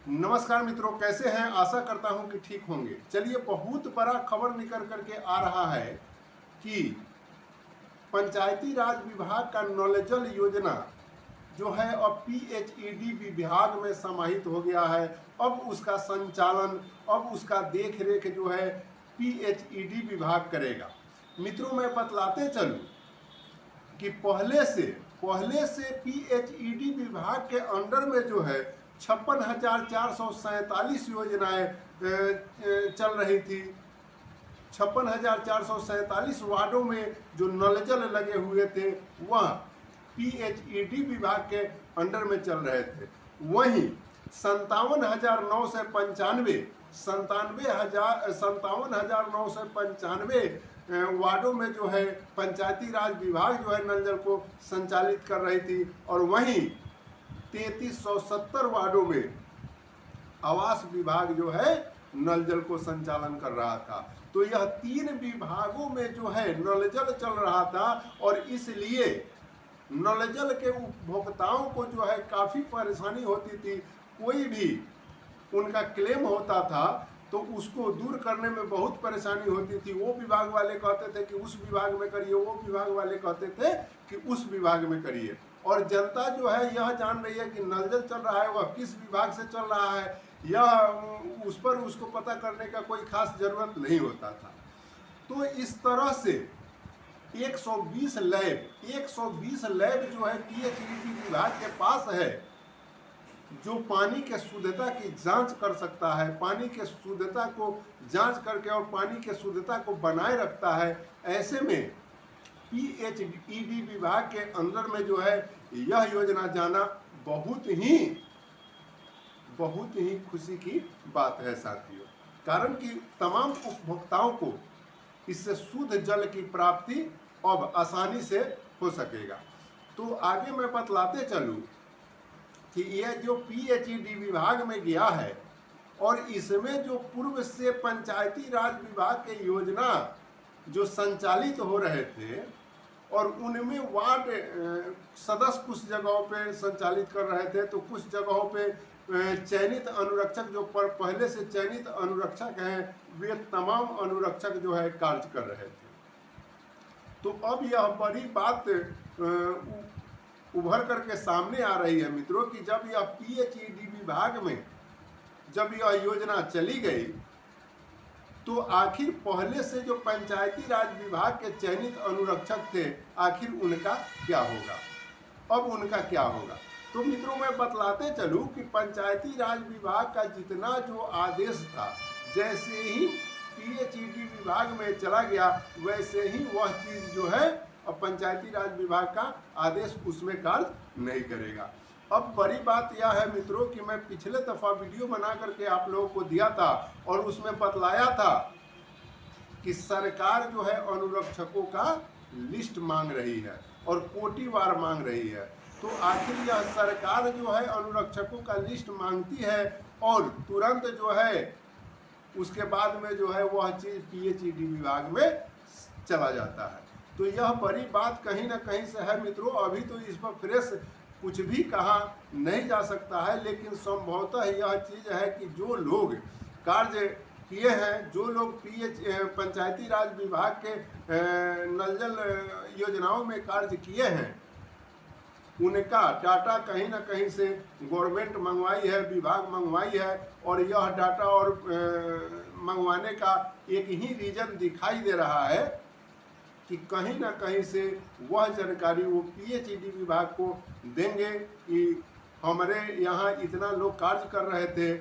नमस्कार मित्रों, कैसे हैं? आशा करता हूं कि ठीक होंगे। चलिए, बहुत बड़ा खबर निकल करके आ रहा है कि पंचायती राज विभाग का नल जल योजना जो है अब पीएचईडी विभाग में समाहित हो गया है। अब उसका संचालन, अब उसका देख रेख जो है पीएचईडी विभाग करेगा। मित्रों, मैं बतलाते चलूं कि पहले से पीएचईडी विभाग के अंडर में जो है 56,447 योजनाएं चल रही थी। 56,447 वार्डों में जो नल जल लगे हुए थे वह पीएचईडी विभाग के अंडर में चल रहे थे। वहीं 57,995 वार्डों में जो है पंचायती राज विभाग जो है नल जल को संचालित कर रही थी, और वहीं 3370 वार्डों में आवास विभाग जो है नल जल को संचालन कर रहा था। तो यह 3 विभागों में जो है नल जल चल रहा था, और इसलिए नल जल के उपभोक्ताओं को जो है काफ़ी परेशानी होती थी। कोई भी उनका क्लेम होता था तो उसको दूर करने में बहुत परेशानी होती थी। वो विभाग वाले कहते थे कि उस विभाग में करिए, वो विभाग वाले कहते थे कि उस विभाग में करिए। और जनता जो है यह जान रही है कि नल जल चल रहा है वह किस विभाग से चल रहा है, यह उस पर उसको पता करने का कोई खास जरूरत नहीं होता था। तो इस तरह से 120 लैब जो है पीएचईडी विभाग के पास है, जो पानी के शुद्धता की जांच कर सकता है, पानी के शुद्धता को जांच करके और पानी के शुद्धता को बनाए रखता है। ऐसे में पीएचईडी विभाग के अंदर में जो है यह योजना जाना बहुत ही खुशी की बात है साथियों, कारण कि तमाम उपभोक्ताओं को इससे शुद्ध जल की प्राप्ति अब आसानी से हो सकेगा। तो आगे मैं बतलाते चलूं कि यह जो पीएचईडी विभाग में गया है और इसमें जो पूर्व से पंचायती राज विभाग के योजना जो संचालित हो रहे थे और उनमें वार्ड सदस्य कुछ जगहों पे संचालित कर रहे थे, तो कुछ जगहों पे चयनित अनुरक्षक जो पहले से चयनित अनुरक्षक हैं वे तमाम अनुरक्षक जो है कार्य कर रहे थे। तो अब यह बड़ी बात उभर करके सामने आ रही है मित्रों कि जब यह पीएचईडी विभाग में जब यह योजना चली गई तो आखिर पहले से जो पंचायती राज विभाग के चयनित अनुरक्षक थे आखिर उनका क्या होगा, अब उनका क्या होगा। तो मित्रों, मैं बतलाते चलूं कि पंचायती राज विभाग का जितना जो आदेश था, जैसे ही पीएचईडी विभाग में चला गया वैसे ही वह चीज़ जो है अब पंचायती राज विभाग का आदेश उसमें कार्य नहीं करेगा। अब बड़ी बात यह है मित्रों कि मैं पिछले दफ़ा वीडियो बना करके आप लोगों को दिया था और उसमें बतलाया था कि सरकार जो है अनुरक्षकों का लिस्ट मांग रही है और कोटिवार मांग रही है। तो आखिर यह सरकार जो है अनुरक्षकों का लिस्ट मांगती है और तुरंत जो है उसके बाद में जो है वह चीज़ पीएचईडी विभाग में चला जाता है। तो यह बड़ी बात कहीं ना कहीं से है मित्रों। अभी तो इस पर फ्रेश कुछ भी कहा नहीं जा सकता है, लेकिन संभवतः यह चीज़ है कि जो लोग कार्य किए हैं, जो लोग पंचायती राज विभाग के नल जल योजनाओं में कार्य किए हैं, उनका डाटा कहीं ना कहीं से गवर्नमेंट मंगवाई है, विभाग मंगवाई है, और यह डाटा और मंगवाने का एक ही रीजन दिखाई दे रहा है कि कहीं ना कहीं से वह जानकारी वो पीएचईडी विभाग को देंगे कि हमारे यहाँ इतना लोग कार्य कर रहे थे,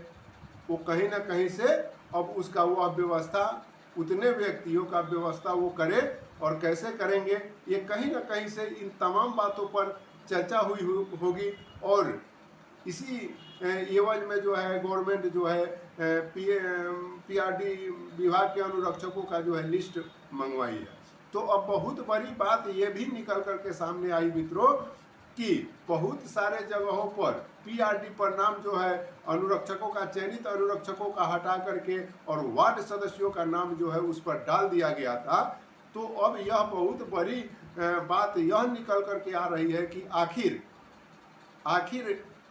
वो कहीं ना कहीं से अब उसका वह व्यवस्था, उतने व्यक्तियों का व्यवस्था वो करे, और कैसे करेंगे ये कहीं ना कहीं से इन तमाम बातों पर चर्चा हुई होगी। और इसी एवज में जो है गवर्नमेंट जो है पीआरडी विभाग के अनुरक्षकों का जो है लिस्ट मंगवाई है। तो अब बहुत बड़ी बात ये भी निकल करके सामने आई मित्रों कि बहुत सारे जगहों पर पीआरडी पर नाम जो है अनुरक्षकों का, चयनित अनुरक्षकों का हटा करके और वार्ड सदस्यों का नाम जो है उस पर डाल दिया गया था। तो अब यह बहुत बड़ी बात यह निकल करके आ रही है कि आखिर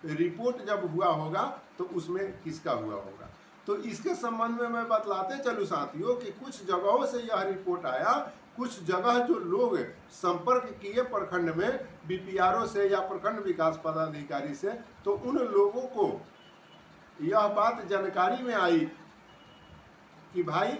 रिपोर्ट जब हुआ होगा तो उसमें किसका हुआ होगा। तो इसके संबंध में मैं बतलाते चलूँ साथियों कि कुछ जगहों से यह रिपोर्ट आया, कुछ जगह जो लोग संपर्क किए प्रखंड में बीपीआरओ से या प्रखंड विकास पदाधिकारी से, तो उन लोगों को यह बात जानकारी में आई कि भाई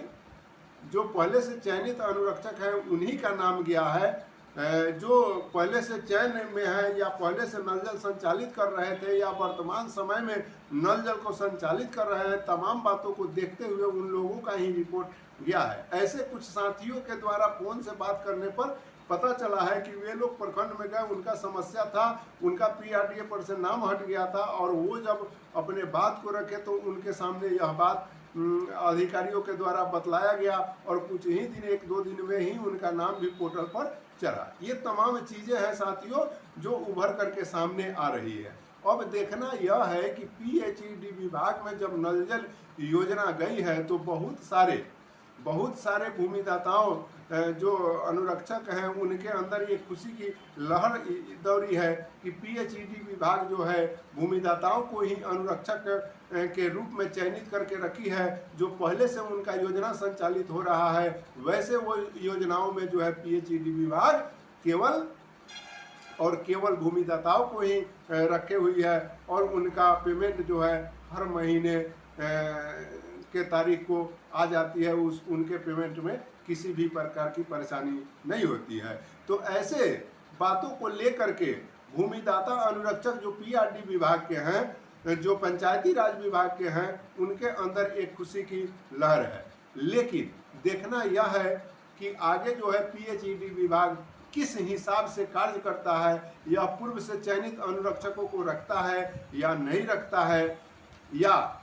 जो पहले से चयनित अनुरक्षक है उन्हीं का नाम गया है, जो पहले से चयन में है या पहले से नल जल संचालित कर रहे थे या वर्तमान समय में नल जल को संचालित कर रहे हैं, तमाम बातों को देखते हुए उन लोगों का ही रिपोर्ट गया है। ऐसे कुछ साथियों के द्वारा फोन से बात करने पर पता चला है कि वे लोग प्रखंड में गए, उनका समस्या था, उनका पीआरडीए पर से नाम हट गया था और वो जब अपने बात को रखे तो उनके सामने यह बात अधिकारियों के द्वारा बतलाया गया और कुछ ही दिन, 1-2 दिन में ही उनका नाम भी पोर्टल पर चला। ये तमाम चीज़ें हैं साथियों जो उभर करके सामने आ रही है। अब देखना यह है कि पीएचईडी विभाग में जब नल जल योजना गई है तो बहुत सारे भूमिदाताओं जो अनुरक्षक हैं उनके अंदर ये खुशी की लहर दौड़ी है कि पीएचईडी विभाग जो है भूमिदाताओं को ही अनुरक्षक के रूप में चयनित करके रखी है। जो पहले से उनका योजना संचालित हो रहा है वैसे वो योजनाओं में जो है पीएचईडी विभाग केवल भूमिदाताओं को ही रखे हुई है और उनका पेमेंट जो है हर महीने के तारीख को आ जाती है। उनके पेमेंट में किसी भी प्रकार की परेशानी नहीं होती है। तो ऐसे बातों को लेकर के भूमिदाता अनुरक्षक जो पीआरडी विभाग के हैं, जो पंचायती राज विभाग के हैं, उनके अंदर एक खुशी की लहर है। लेकिन देखना यह है कि आगे जो है पीएचईडी विभाग किस हिसाब से कार्य करता है, या पूर्व से चयनित अनुरक्षकों को रखता है या नहीं रखता है, या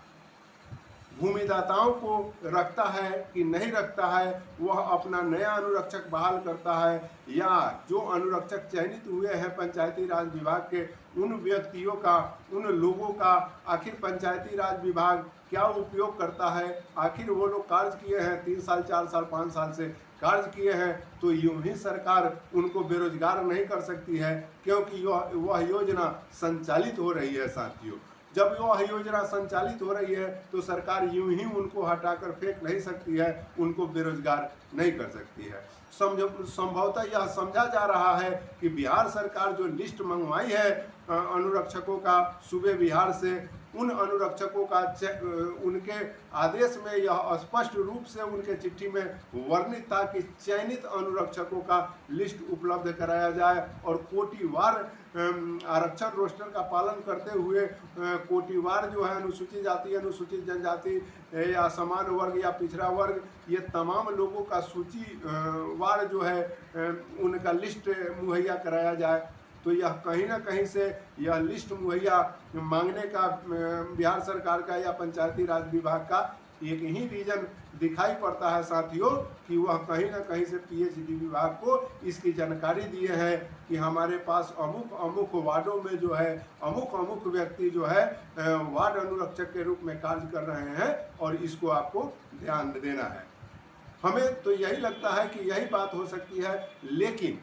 भूमिदाताओं को रखता है कि नहीं रखता है, वह अपना नया अनुरक्षक बहाल करता है, या जो अनुरक्षक चयनित हुए हैं पंचायती राज विभाग के उन व्यक्तियों का, उन लोगों का आखिर पंचायती राज विभाग क्या उपयोग करता है। आखिर वो लोग कार्य किए हैं 3 साल 4 साल 5 साल से कार्य किए हैं, तो यूं ही सरकार उनको बेरोजगार नहीं कर सकती है, क्योंकि वह योजना संचालित हो रही है साथियों। जब वह योजना संचालित हो रही है तो सरकार यूं ही उनको हटाकर फेंक नहीं सकती है, उनको बेरोजगार नहीं कर सकती है। संभवतः यह समझा जा रहा है कि बिहार सरकार जो लिस्ट मंगवाई है अनुरक्षकों का सूबे बिहार से, उन अनुरक्षकों का उनके आदेश में यह स्पष्ट रूप से उनके चिट्ठी में वर्णित था कि चयनित अनुरक्षकों का लिस्ट उपलब्ध कराया जाए और कोटिवार आरक्षण रोस्टर का पालन करते हुए कोटिवार जो है अनुसूचित जाति, अनुसूचित जनजाति या समान वर्ग या पिछड़ा वर्ग, ये तमाम लोगों का सूची वार जो है उनका लिस्ट मुहैया कराया जाए। तो यह कहीं ना कहीं से यह लिस्ट मुहैया मांगने का बिहार सरकार का या पंचायती राज विभाग का एक ही रीजन दिखाई पड़ता है साथियों कि वह कहीं ना कहीं से पीएचईडी विभाग को इसकी जानकारी दिए हैं कि हमारे पास अमुक अमुक वार्डों में जो है अमुक अमुक व्यक्ति जो है वार्ड अनुरक्षक के रूप में कार्य कर रहे हैं और इसको आपको ध्यान देना है। हमें तो यही लगता है कि यही बात हो सकती है, लेकिन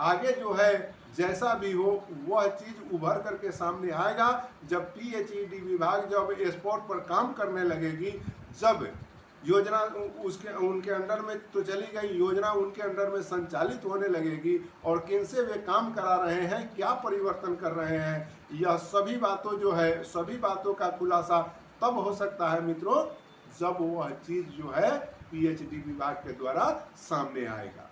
आगे जो है जैसा भी हो वह चीज़ उभर करके सामने आएगा जब पीएचईडी विभाग जब स्पॉट पर काम करने लगेगी, जब योजना उनके अंडर में तो चली गई, योजना उनके अंडर में संचालित होने लगेगी और किनसे वे काम करा रहे हैं, क्या परिवर्तन कर रहे हैं, यह सभी बातों जो है सभी बातों का खुलासा तब हो सकता है मित्रों जब वह चीज़ जो है पीएचईडी विभाग के द्वारा सामने आएगा।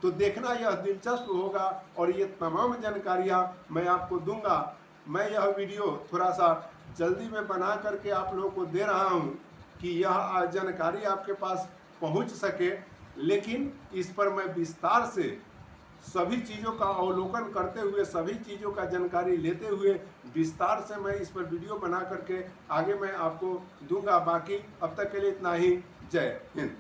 तो देखना यह दिलचस्प होगा और ये तमाम जानकारियाँ मैं आपको दूंगा। मैं यह वीडियो थोड़ा सा जल्दी में बना करके आप लोगों को दे रहा हूँ कि यह जानकारी आपके पास पहुँच सके, लेकिन इस पर मैं विस्तार से सभी चीज़ों का अवलोकन करते हुए, सभी चीज़ों का जानकारी लेते हुए विस्तार से मैं इस पर वीडियो बना करके आगे मैं आपको दूंगा। बाकी अब तक के लिए इतना ही। जय हिंद।